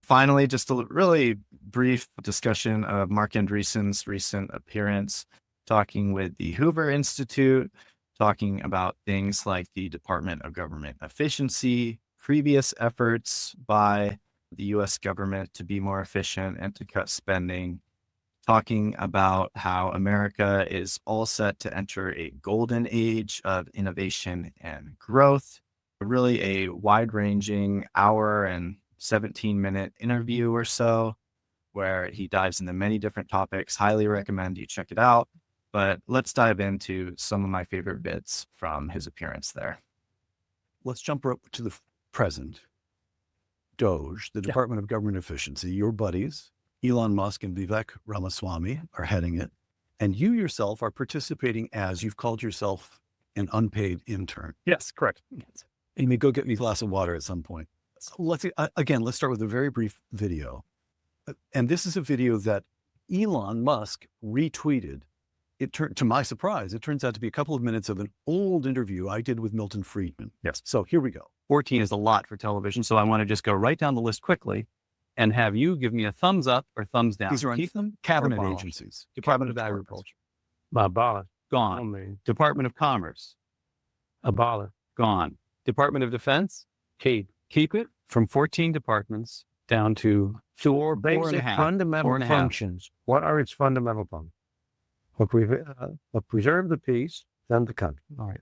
Finally, just a really brief discussion of Marc Andreessen's recent appearance, talking with the Hoover Institute, talking about things like the Department of Government Efficiency, previous efforts by the US government to be more efficient and to cut spending, talking about how America is all set to enter a golden age of innovation and growth. Really a wide-ranging hour and 17-minute interview or so, where he dives into many different topics. Highly recommend you check it out. But let's dive into some of my favorite bits from his appearance there. Let's jump up to the present. DOGE, the Department of Government Efficiency, your buddies, Elon Musk and Vivek Ramaswamy are heading it. And you yourself are participating as you've called yourself an unpaid intern. Yes, correct. You may go get me a glass of water at some point. Let's start with a very brief video. And this is a video that Elon Musk retweeted. To my surprise, it turns out to be a couple of minutes of an old interview I did with Milton Friedman. Yes. So here we go. 14 is a lot for television. So I want to just go right down the list quickly and have you give me a thumbs up or thumbs down. These are Keep them cabinet or agencies. Department of Agriculture. Abolish. Gone. Department of Commerce. Abolish. Gone. Department of Defense. Keep. Keep it from 14 departments down to Four and a basic half. fundamental 4.5. functions. What are its fundamental functions? Preserve the peace, then the country. All right.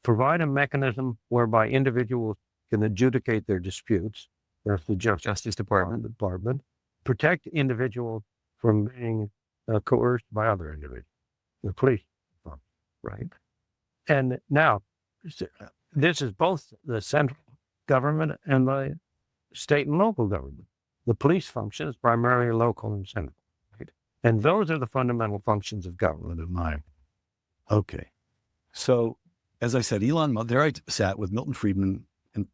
Provide a mechanism whereby individuals can adjudicate their disputes. That's the Justice Department. Department. Protect individuals from being coerced by other individuals. The police department, right? And now, this is both the central government and the state and local government. The police function is primarily local and central, right? And those are the fundamental functions of government in mind. Okay. So, as I said, Elon Musk, there I sat with Milton Friedman. And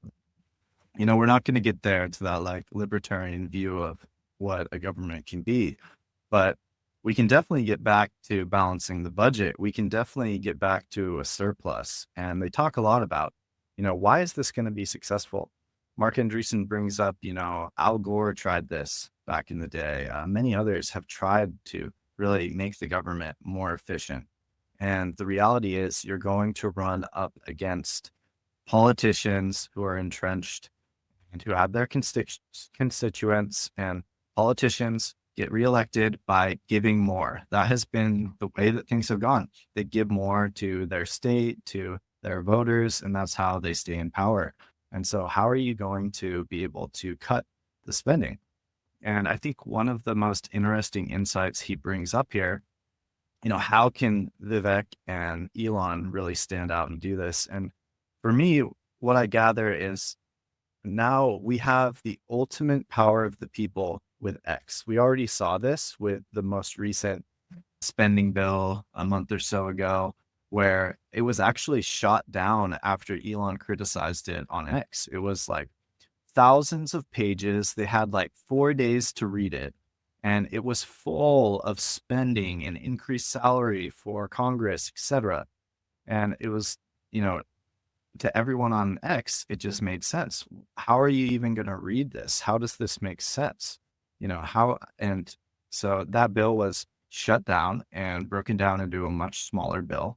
we're not going to get there to that like libertarian view of what a government can be, but we can definitely get back to balancing the budget. We can definitely get back to a surplus. And they talk a lot about, why is this going to be successful? Marc Andreessen brings up, Al Gore tried this back in the day. Many others have tried to really make the government more efficient. And the reality is you're going to run up against politicians who are entrenched and who have their constituents, and politicians get reelected by giving more. That has been the way that things have gone. They give more to their state, to their voters, and that's how they stay in power. And so how are you going to be able to cut the spending? And I think one of the most interesting insights he brings up here, how can Vivek and Elon really stand out and do this? And for me, what I gather is now we have the ultimate power of the people with X. We already saw this with the most recent spending bill a month or so ago, where it was actually shot down after Elon criticized it on X. It was like thousands of pages. They had like 4 days to read it. And it was full of spending and increased salary for Congress, etc. And it was, to everyone on X, it just made sense. How are you even going to read this? How does this make sense? And so that bill was shut down and broken down into a much smaller bill.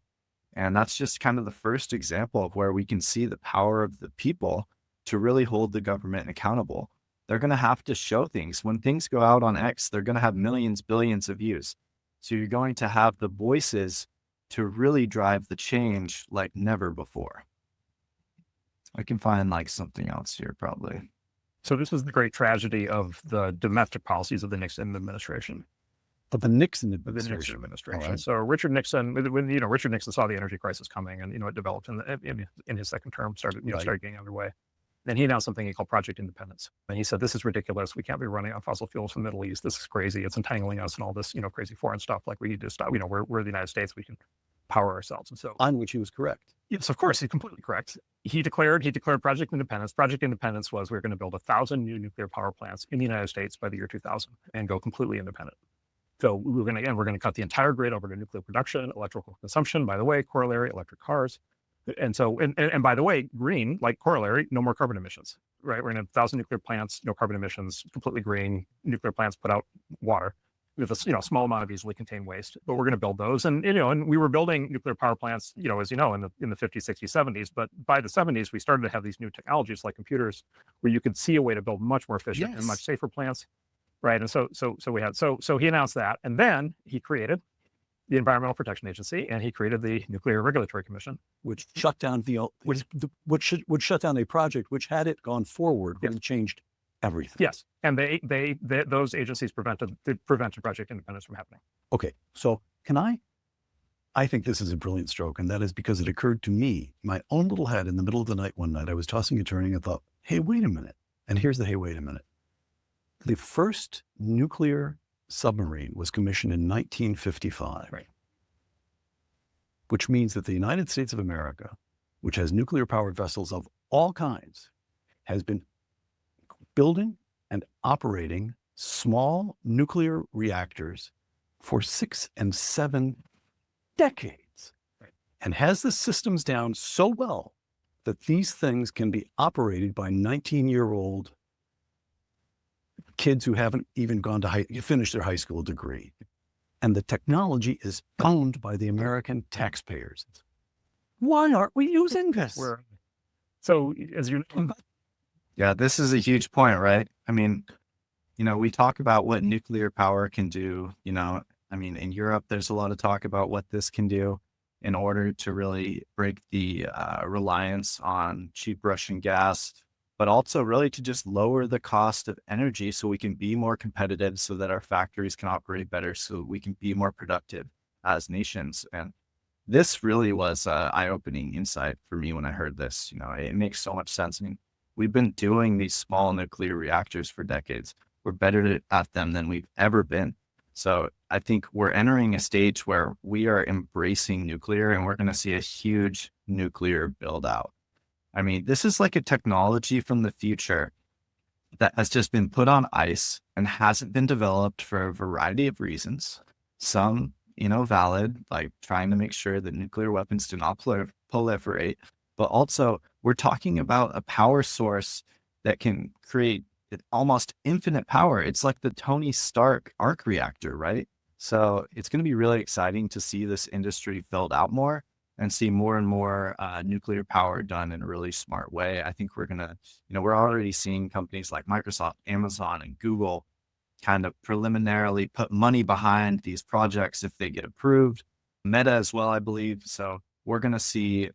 And that's just kind of the first example of where we can see the power of the people to really hold the government accountable. They're going to have to show things. When things go out on X, they're going to have millions, billions of views. So you're going to have the voices to really drive the change like never before. I can find like something else here probably. So this is the great tragedy of the domestic policies of the Nixon administration. Of the Nixon Of the Nixon administration. administration. Right. So Richard Nixon, when Richard Nixon saw the energy crisis coming, and it developed in his second term, started getting underway. Then he announced something he called Project Independence, and he said, "This is ridiculous. We can't be running on fossil fuels from the Middle East. This is crazy. It's entangling us and all this crazy foreign stuff. Like we need to stop. We're the United States. We can power ourselves." And so, on which he was correct. Yes, of course, he's completely correct. He declared Project Independence. Project Independence was we're going to build 1,000 new nuclear power plants in the United States by the year 2000 and go completely independent. So we're going to cut the entire grid over to nuclear production, electrical consumption. By the way, corollary, electric cars. And so, and by the way, green, like corollary, no more carbon emissions, right? We're in 1,000 nuclear plants, no carbon emissions, completely green. Nuclear plants put out water with a small amount of easily contained waste, but we're going to build those. And and we were building nuclear power plants, as in the 50s, 60s, 70s. But by the 70s, we started to have these new technologies like computers, where you could see a way to build much more efficient and much safer plants, right? And so he announced that, and then he created the Environmental Protection Agency, and he created the Nuclear Regulatory Commission, which shut down which shut down a project which, had it gone forward, would have changed everything. Yes, and those agencies prevented project independence from happening. Okay, so I think this is a brilliant stroke, and that is because it occurred to me, my own little head, in the middle of the night one night. I was tossing and turning and thought, hey, wait a minute. And here's the hey, wait a minute. The first nuclear submarine was commissioned in 1955, right? Which means that the United States of America, which has nuclear powered vessels of all kinds, has been building and operating small nuclear reactors for 6 and 7 decades, right, and has the systems down so well that these things can be operated by 19-year-old kids who haven't even gone to finish their high school degree. And the technology is owned by the American taxpayers. Why aren't we using this? So, as you know, Yeah, this is a huge point, right? I mean, we talk about what nuclear power can do. In Europe, there's a lot of talk about what this can do in order to really break the reliance on cheap Russian gas, but also really to just lower the cost of energy so we can be more competitive, so that our factories can operate better, so we can be more productive as nations. And this really was an eye-opening insight for me when I heard this. It makes so much sense. I mean, we've been doing these small nuclear reactors for decades. We're better at them than we've ever been. So I think we're entering a stage where we are embracing nuclear, and we're going to see a huge nuclear build out. I mean, this is like a technology from the future that has just been put on ice and hasn't been developed for a variety of reasons. Some, valid, like trying to make sure that nuclear weapons do not proliferate, but also we're talking about a power source that can create almost infinite power. It's like the Tony Stark arc reactor, right? So it's going to be really exciting to see this industry filled out more and see more and more nuclear power done in a really smart way. I think we're going to, we're already seeing companies like Microsoft, Amazon, and Google kind of preliminarily put money behind these projects if they get approved. Meta as well, I believe. So we're going to see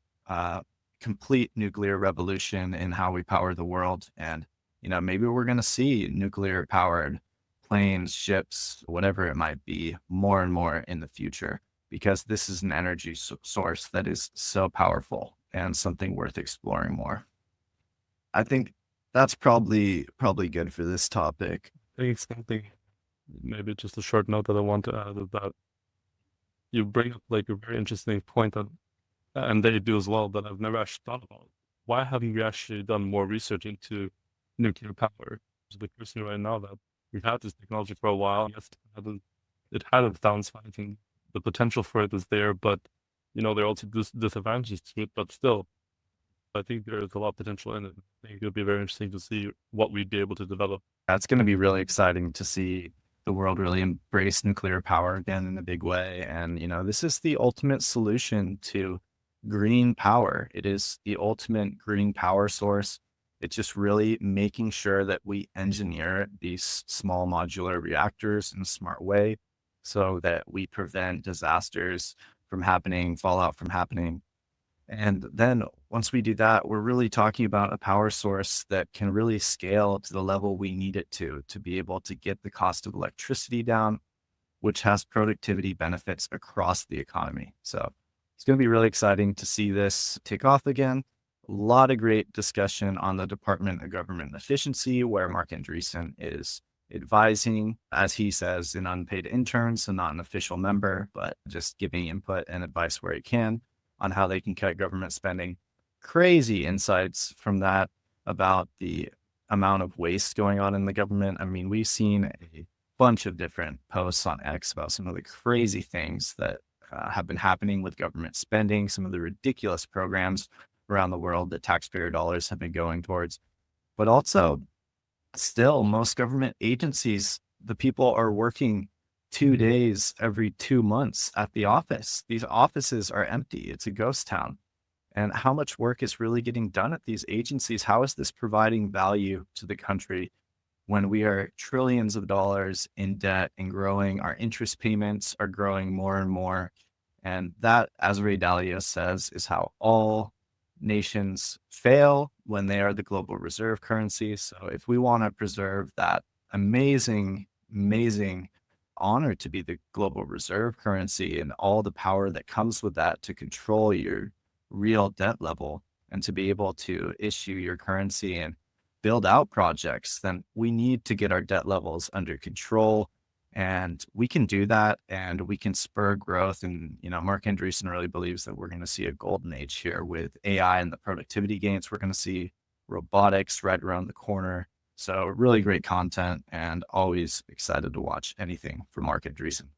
complete nuclear revolution in how we power the world. And, maybe we're going to see nuclear powered planes, ships, whatever it might be, more and more in the future, because this is an energy source that is so powerful and something worth exploring more. I think that's probably good for this topic. I think something, maybe just a short note that I want to add, is that you bring up like a very interesting point that, and they do as well, that I've never actually thought about. Why haven't we actually done more research into nuclear power? It's occurs to me right now that we've had this technology for a while. Yes, it had its downsides. I think the potential for it is there, but there are also disadvantages to it. But still, I think there is a lot of potential in it. I think it'll be very interesting to see what we'd be able to develop. It's going to be really exciting to see the world really embrace nuclear power again in a big way. And, this is the ultimate solution to green power. It is the ultimate green power source. It's just really making sure that we engineer these small modular reactors in a smart way so that we prevent disasters from happening, fallout from happening. And then once we do that, we're really talking about a power source that can really scale to the level we need it to be able to get the cost of electricity down, which has productivity benefits across the economy. So it's going to be really exciting to see this take off again. A lot of great discussion on the Department of Government Efficiency, where Marc Andreessen is advising, as he says, an unpaid intern, so not an official member, but just giving input and advice where he can on how they can cut government spending. Crazy insights from that about the amount of waste going on in the government. I mean, we've seen a bunch of different posts on X about some of the crazy things that have been happening with government spending, some of the ridiculous programs around the world that taxpayer dollars have been going towards. But also, still, most government agencies, the people are working 2 days every 2 months at the office. These offices are empty. It's a ghost town. And how much work is really getting done at these agencies? How is this providing value to the country when we are trillions of dollars in debt and growing? Our interest payments are growing more and more. And that, as Ray Dalio says, is how all nations fail when they are the global reserve currency. So if we want to preserve that amazing, amazing honor to be the global reserve currency and all the power that comes with that to control your real debt level and to be able to issue your currency and build out projects, then we need to get our debt levels under control. And we can do that, and we can spur growth. And, Marc Andreessen really believes that we're going to see a golden age here with AI and the productivity gains. We're going to see robotics right around the corner. So really great content, and always excited to watch anything from Marc Andreessen.